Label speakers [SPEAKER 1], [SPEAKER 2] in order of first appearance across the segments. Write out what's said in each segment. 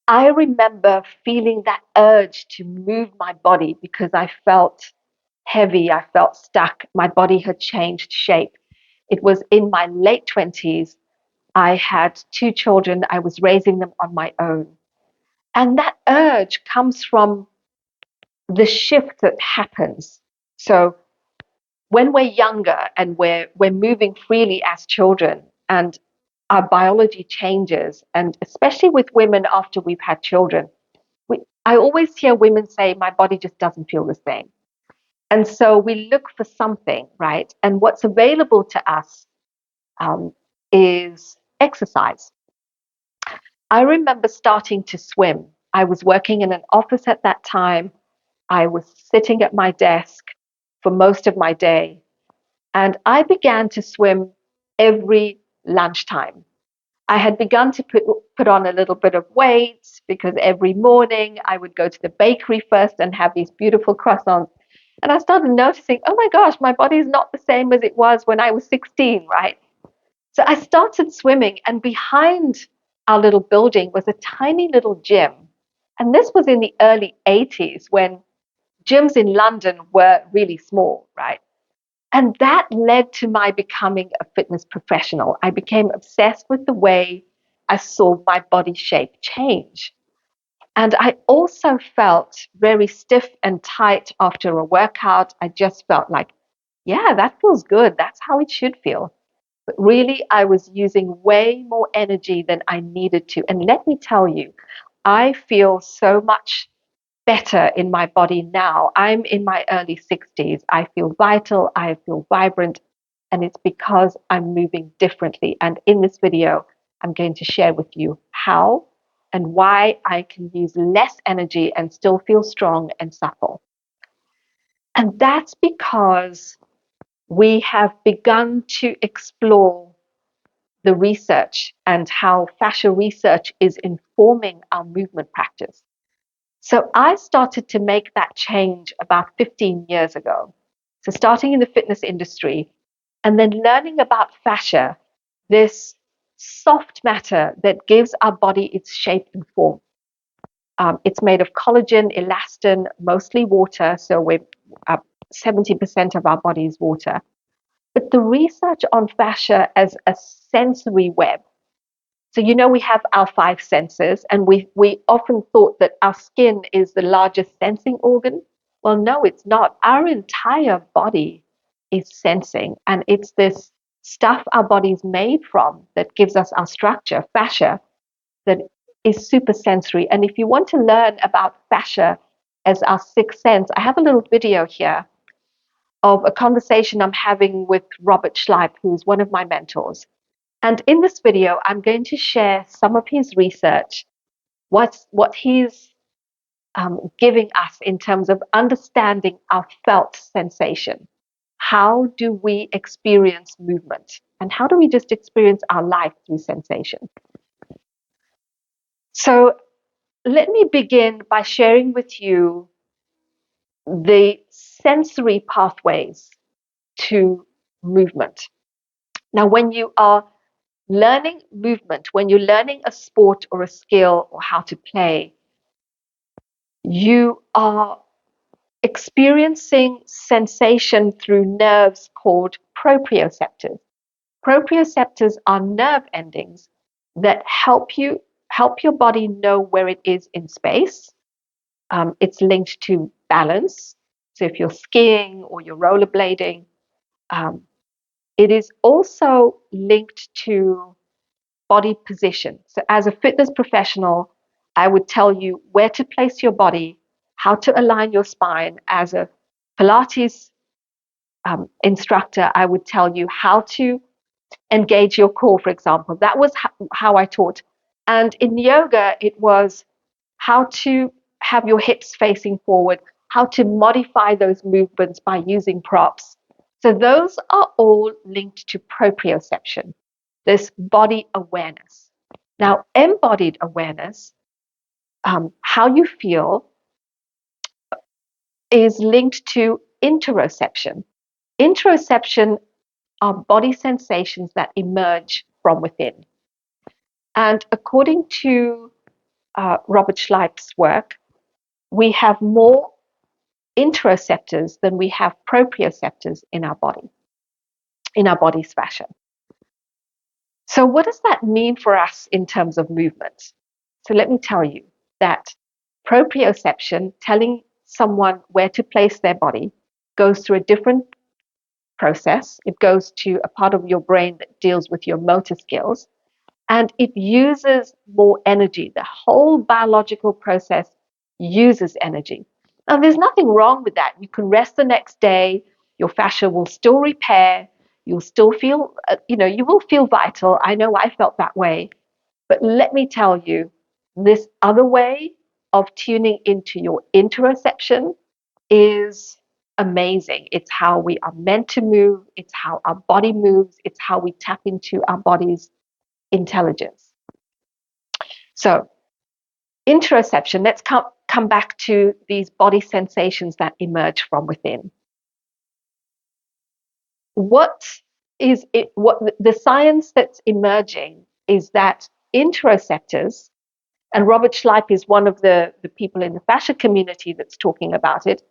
[SPEAKER 1] I remember feeling that urge to move my body because I felt heavy, I felt stuck, my body had changed shape. It was in my late 20s. I had two children, I was raising them on my own. And that urge comes from the shift that happens. So when we're younger and we're moving freely as children and our biology changes, and especially with women after we've had children, I always hear women say, my body just doesn't feel the same. And so we look for something, right? And what's available to us um, is exercise. I remember starting to swim. I was working in an office at that time. I was sitting at my desk for most of my day, and I began to swim every lunchtime. I had begun to put on a little bit of weight because every morning I would go to the bakery first and have these beautiful croissants. And I started noticing, oh my gosh, my body is not the same as it was when I was 16, right? So I started swimming, and behind our little building was a tiny little gym. And this was in the early 80s when gyms in London were really small, right? And that led to my becoming a fitness professional. I became obsessed with the way I saw my body shape change. And I also felt very stiff and tight after a workout. I just felt like, yeah, that feels good. That's how it should feel. But really, I was using way more energy than I needed to. And let me tell you, I feel so much better in my body now. I'm in my early 60s. I feel vital, I feel vibrant, and it's because I'm moving differently. And in this video, I'm going to share with you how and why I can use less energy and still feel strong and supple. And that's because we have begun to explore the research and how fascial research is informing our movement practice. So I started to make that change about 15 years ago. So starting in the fitness industry and then learning about fascia, this soft matter that gives our body its shape and form. It's made of collagen, elastin, mostly water. So we're 70% of our body is water. But the research on fascia as a sensory web. So, we have our five senses, and we often thought that our skin is the largest sensing organ. Well, no, it's not. Our entire body is sensing, and it's this stuff our body's made from that gives us our structure, fascia, that is super sensory. And if you want to learn about fascia as our sixth sense, I have a little video here of a conversation I'm having with Robert Schleip, who's one of my mentors. And in this video, I'm going to share some of his research, what he's giving us in terms of understanding our felt sensation. How do we experience movement? And how do we just experience our life through sensation? So let me begin by sharing with you the sensory pathways to movement. Now, when you are learning movement, when you're learning a sport or a skill or how to play, you are experiencing sensation through nerves called proprioceptors. Proprioceptors are nerve endings that help your body know where it is in space. It's linked to balance. So if you're skiing or you're rollerblading, um, it is also linked to body position. So, as a fitness professional, I would tell you where to place your body, how to align your spine. As a Pilates instructor, I would tell you how to engage your core, for example. That was how I taught. And in yoga, it was how to have your hips facing forward, how to modify those movements by using props. So those are all linked to proprioception, this body awareness. Now, embodied awareness, how you feel, is linked to interoception. Interoception are body sensations that emerge from within. And according to Robert Schleip's work, we have more interoceptors than we have proprioceptors in our body, in our body's fascia. So, what does that mean for us in terms of movement? So, let me tell you that proprioception, telling someone where to place their body, goes through a different process. It goes to a part of your brain that deals with your motor skills, and it uses more energy. The whole biological process uses energy. Now, there's nothing wrong with that. You can rest the next day, your fascia will still repair, you'll still feel, you will feel vital. I know I felt that way. But let me tell you, this other way of tuning into your interoception is amazing. It's how we are meant to move, it's how our body moves, it's how we tap into our body's intelligence. So, interoception, let's come back to these body sensations that emerge from within. What is it? What the science that's emerging is that interoceptors, and Robert Schleip is one of the people in the fascia community that's talking about it,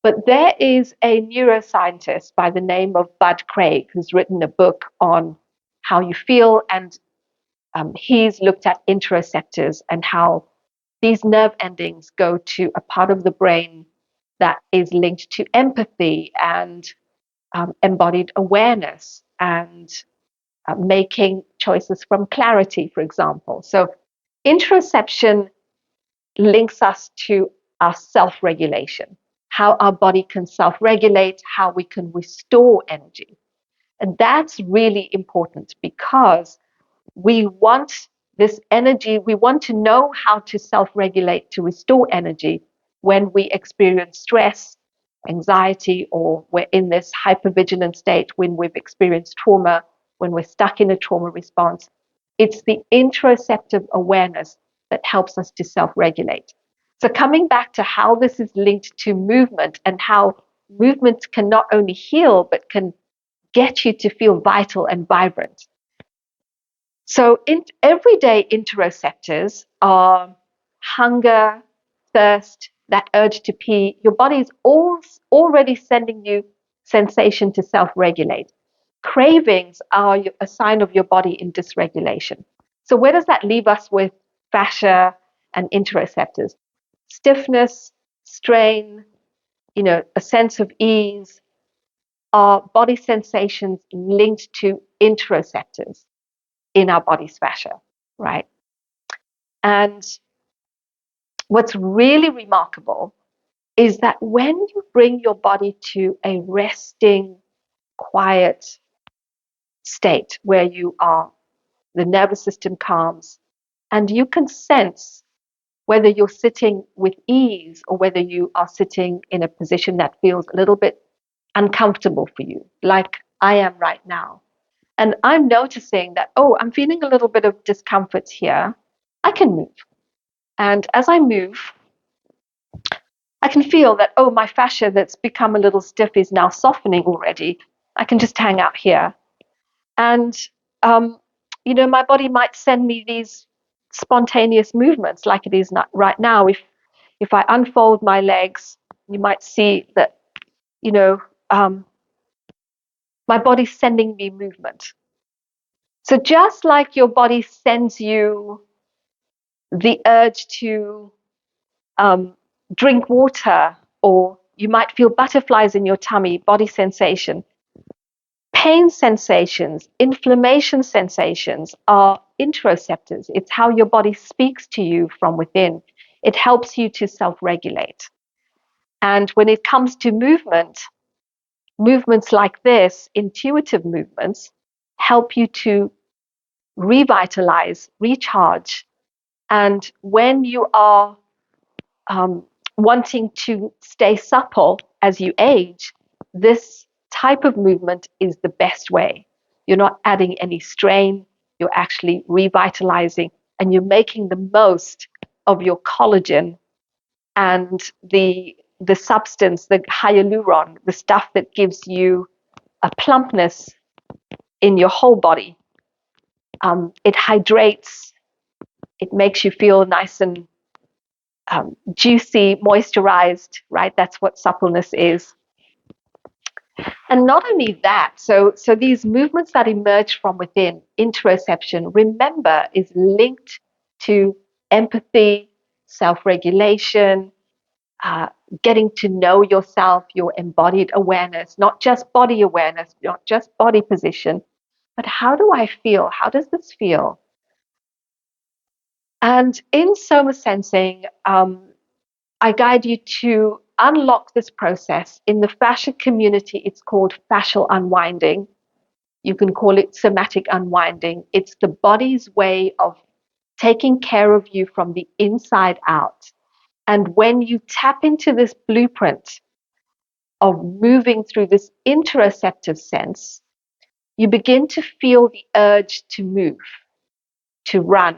[SPEAKER 1] but there is a neuroscientist by the name of Bud Craig who's written a book on how you feel, and he's looked at interoceptors and how these nerve endings go to a part of the brain that is linked to empathy and embodied awareness and making choices from clarity, for example. So, interoception links us to our self regulation, how our body can self regulate, how we can restore energy. And that's really important because we want this energy, we want to know how to self regulate to restore energy when we experience stress, anxiety, or we're in this hypervigilant state when we've experienced trauma, when we're stuck in a trauma response. It's the interoceptive awareness that helps us to self regulate. So, coming back to how this is linked to movement and how movement can not only heal, but can get you to feel vital and vibrant. So, everyday interoceptors are hunger, thirst, that urge to pee. Your body is already sending you sensation to self regulate. Cravings are a sign of your body in dysregulation. So, where does that leave us with fascia and interoceptors? Stiffness, strain, a sense of ease are body sensations linked to interoceptors in our body's fascia, right? And what's really remarkable is that when you bring your body to a resting, quiet state where the nervous system calms, and you can sense whether you're sitting with ease or whether you are sitting in a position that feels a little bit uncomfortable for you, like I am right now. And I'm noticing that, oh, I'm feeling a little bit of discomfort here. I can move. And as I move, I can feel that, oh, my fascia that's become a little stiff is now softening already. I can just hang out here. And, my body might send me these spontaneous movements like it is not right now. If I unfold my legs, you might see that, you know, um, my body's sending me movement. So just like your body sends you the urge to um, drink water, or you might feel butterflies in your tummy, body sensation. Pain sensations, inflammation sensations are interoceptors. It's how your body speaks to you from within. It helps you to self regulate. And when it comes to movements like this, intuitive movements, help you to revitalize, recharge. And when you are wanting to stay supple as you age, this type of movement is the best way. You're not adding any strain, you're actually revitalizing, and you're making the most of your collagen and the substance, the hyaluron, the stuff that gives you a plumpness in your whole body. It hydrates, It makes you feel nice and juicy, moisturized, right? That's what suppleness is. And not only that, so these movements that emerge from within, interoception, remember, is linked to empathy, self-regulation, uh, getting to know yourself, your embodied awareness, not just body awareness, not just body position, but how do I feel? How does this feel? And in soma sensing, I guide you to unlock this process. In the fascia community, it's called fascial unwinding. You can call it somatic unwinding. It's the body's way of taking care of you from the inside out. And when you tap into this blueprint of moving through this interoceptive sense, you begin to feel the urge to move, to run,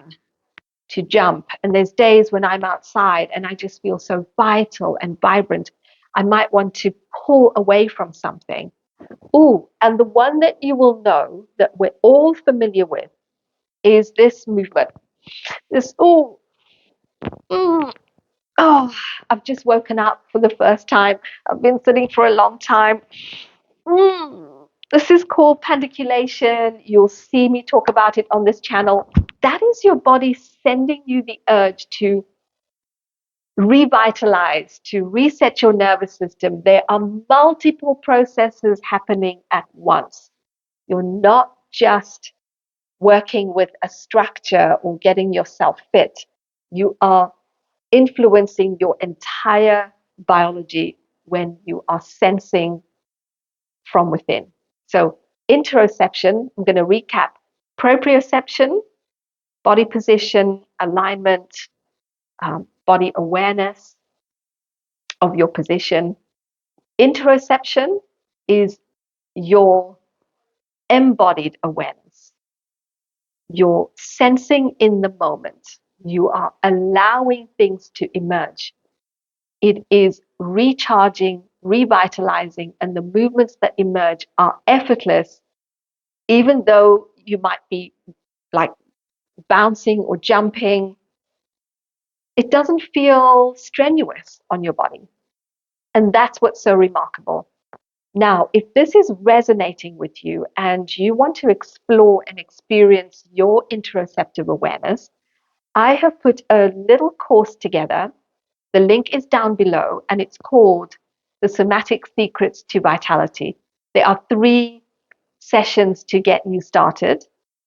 [SPEAKER 1] to jump. And there's days when I'm outside and I just feel so vital and vibrant. I might want to pull away from something. Ooh, and the one that you will know that we're all familiar with is this movement. This, mm, oh, I've just woken up for the first time. I've been sitting for a long time. This is called pandiculation. You'll see me talk about it on this channel. That is your body sending you the urge to revitalize, to reset your nervous system. There are multiple processes happening at once. You're not just working with a structure or getting yourself fit. You are influencing your entire biology when you are sensing from within. So, interoception, I'm going to recap: proprioception, body position, alignment, body awareness of your position. Interoception is your embodied awareness. You're sensing in the moment. You are allowing things to emerge. It is recharging, revitalizing, and the movements that emerge are effortless, even though you might be like bouncing or jumping. It doesn't feel strenuous on your body. And that's what's so remarkable. Now, if this is resonating with you and you want to explore and experience your interoceptive awareness, I have put a little course together. The link is down below, and it's called The Somatic Secrets to Vitality. There are 3 sessions to get you started.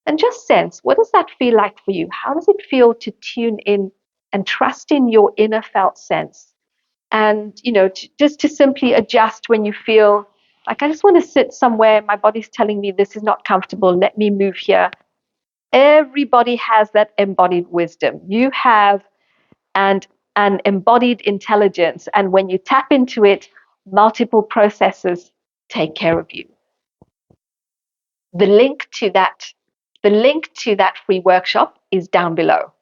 [SPEAKER 1] And just sense, what does that feel like for you? How does it feel to tune in and trust in your inner felt sense? And, just to simply adjust when you feel like, I just want to sit somewhere, my body's telling me this is not comfortable, let me move here. Everybody has that embodied wisdom. You have and an embodied intelligence. And when you tap into it, multiple processes take care of you. The link to that free workshop is down below.